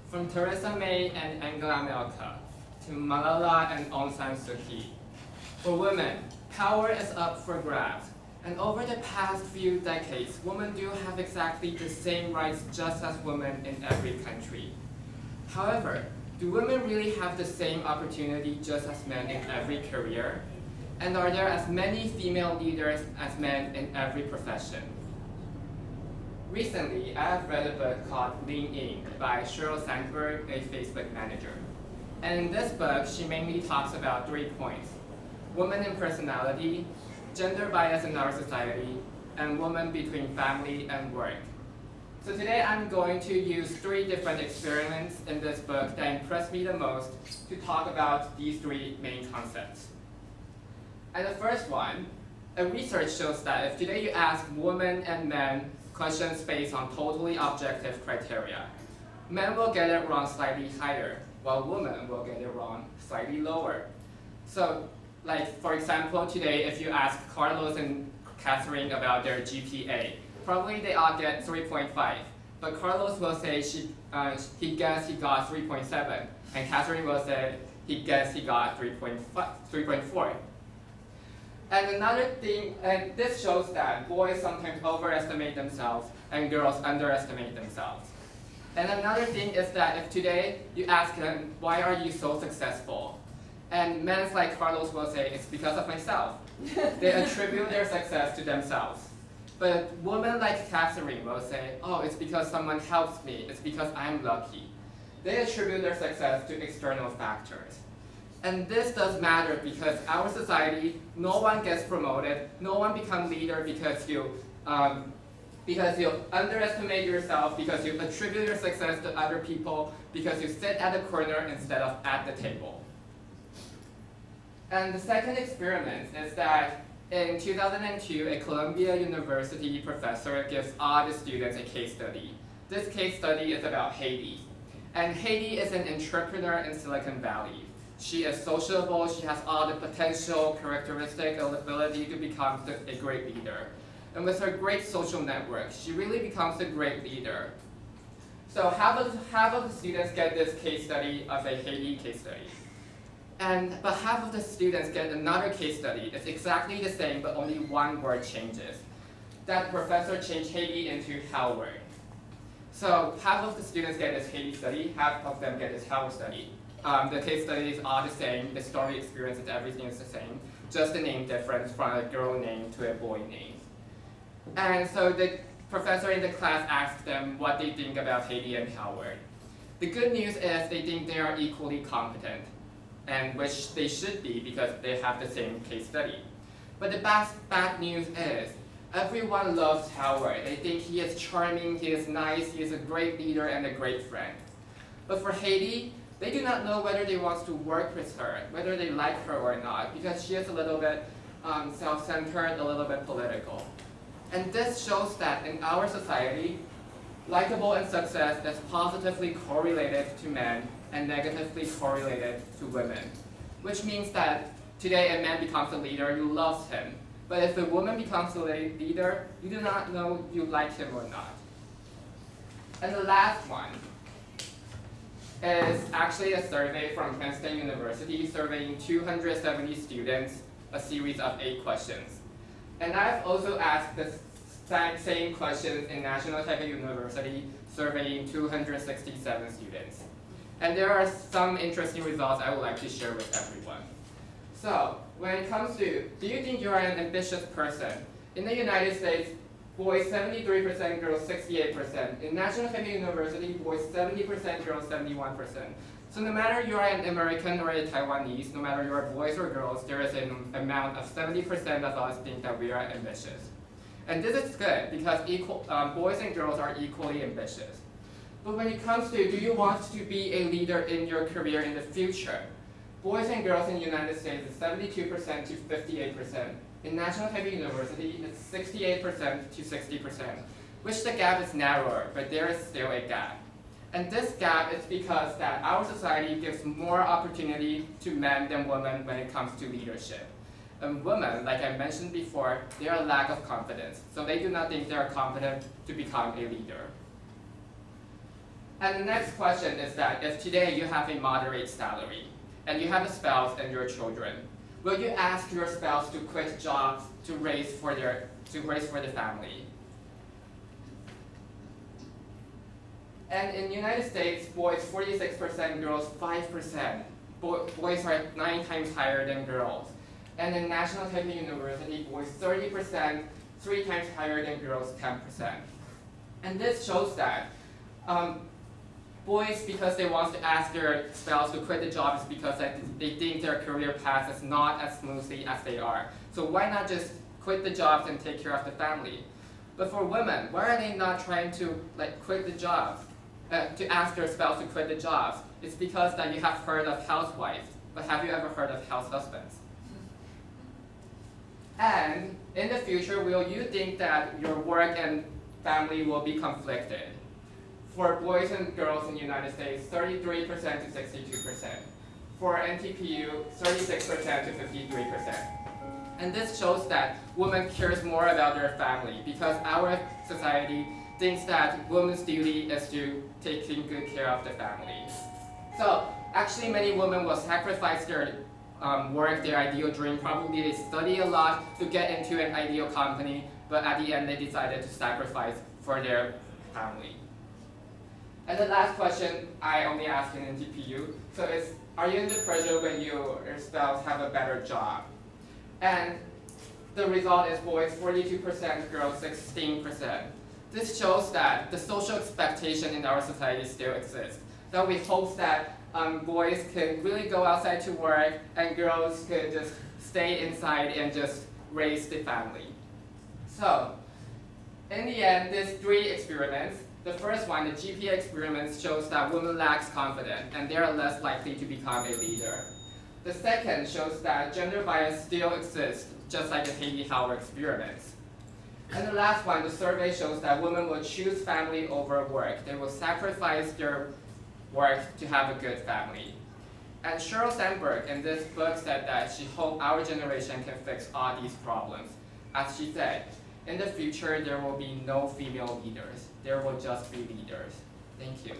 From Theresa May and Angela Merkel to Malala and Aung San Suu Kyi. For women, power is up for grabs. And over the past few decades, women do have exactly the same rights just as women in every country. However, do women really have the same opportunity just as men in every career? And are there as many female leaders as men in every profession? Recently, I have read a book called Lean In by Sheryl Sandberg, a Facebook manager. And in this book, she mainly talks about 3 points: women in personality, gender bias in our society, and women between family and work. So today I'm going to use 3 different experiments in this book that impressed me the most to talk about these 3 main concepts. And the first one, a research shows that if today you ask women and men questions based on totally objective criteria, men will get it wrong slightly higher, while women will get it wrong slightly lower. So, like for example, today if you ask Carlos and Catherine about their GPA, probably they all get 3.5. But Carlos will say he guessed he got 3.7, and Catherine will say he guessed he got 3.4. And another thing, and this shows that boys sometimes overestimate themselves and girls underestimate themselves. And another thing is that if today you ask them, why are you so successful? And men like Carlos will say, it's because of myself. They attribute their success to themselves. But women like Catherine will say, oh, it's because someone helps me, it's because I'm lucky. They attribute their success to external factors. And this does matter because our society, no one gets promoted, no one becomes leader because you underestimate yourself, because you attribute your success to other people, because you sit at the corner instead of at the table. And the second experiment is that in 2002, a Columbia University professor gives all the students a case study. This case study is about Haiti. And Haiti is an entrepreneur in Silicon Valley. She is sociable, she has all the potential, characteristic, ability to become a great leader. And with her great social network, she really becomes a great leader. So half of the students get this case study of a Haiti case study. But half of the students get another case study. It's exactly the same, but only one word changes. That professor changed Haiti into Howard. So half of the students get this Haiti study, half of them get this Howard study. The case studies are the same, the story experiences, everything is the same, just the name difference from a girl name to a boy name. And so the professor in the class asked them what they think about Haiti and Howard. The good news is they think they are equally competent, and which they should be because they have the same case study. But the bad news is everyone loves Howard. They think he is charming, he is nice, he is a great leader and a great friend. But for Haiti, they do not know whether they want to work with her, whether they like her or not, because she is a little bit self-centered, a little bit political. And this shows that in our society, likable and success is positively correlated to men and negatively correlated to women. Which means that today a man becomes a leader, you love him. But if a woman becomes a leader, you do not know you like him or not. And the last one is actually a survey from Princeton University surveying 270 students, a series of 8 questions. And I've also asked the same questions in National Taipei University, surveying 267 students. And there are some interesting results I would like to share with everyone. So, when it comes to, do you think you are an ambitious person? In the United States, boys 73%, girls 68%. In National Taipei University, boys 70%, girls 71%. So no matter you are an American or a Taiwanese, no matter you are boys or girls, there is an amount of 70% of us think that we are ambitious. And this is good because boys and girls are equally ambitious. But when it comes to, do you want to be a leader in your career in the future? Boys and girls in the United States is 72% to 58%. In National Taipei University, it's 68% to 60%, which the gap is narrower, but there is still a gap. And this gap is because that our society gives more opportunity to men than women when it comes to leadership. And women, like I mentioned before, they are a lack of confidence, so they do not think they are competent to become a leader. And the next question is that if today you have a moderate salary, and you have a spouse and your children, will you ask your spouse to quit jobs to raise for the family? And in the United States, boys 46%, girls 5%. Boys are 9 times higher than girls. And in National Taipei University, boys 30%, 3 times higher than girls 10%. And this shows that boys, because they want to ask their spouse to quit the job, is because they think their career path is not as smoothly as they are. So why not just quit the jobs and take care of the family? But for women, why are they not trying to quit the jobs? To ask their spouse to quit the jobs? It's because that you have heard of housewives, but have you ever heard of house husbands? And in the future, will you think that your work and family will be conflicted? For boys and girls in the United States, 33% to 62%. For NTPU, 36% to 53%. And this shows that women cares more about their family because our society thinks that women's duty is to taking good care of the family. So actually many women will sacrifice their work, their ideal dream. Probably they study a lot to get into an ideal company, but at the end they decided to sacrifice for their family. And the last question I only ask in NTPU, so is, are you under pressure when your spouse have a better job? And the result is boys 42%, girls 16%. This shows that the social expectation in our society still exists. So we hope that boys can really go outside to work and girls can just stay inside and just raise the family. So, in the end, there's 3 experiments. The first one, the GPA experiment, shows that women lack confidence and they are less likely to become a leader. The second shows that gender bias still exists, just like the Hailey-Hauer experiments. And the last one, the survey shows that women will choose family over work. They will sacrifice their work to have a good family. And Sheryl Sandberg in this book said that she hoped our generation can fix all these problems. As she said, in the future there will be no female leaders. There will just be leaders. Thank you.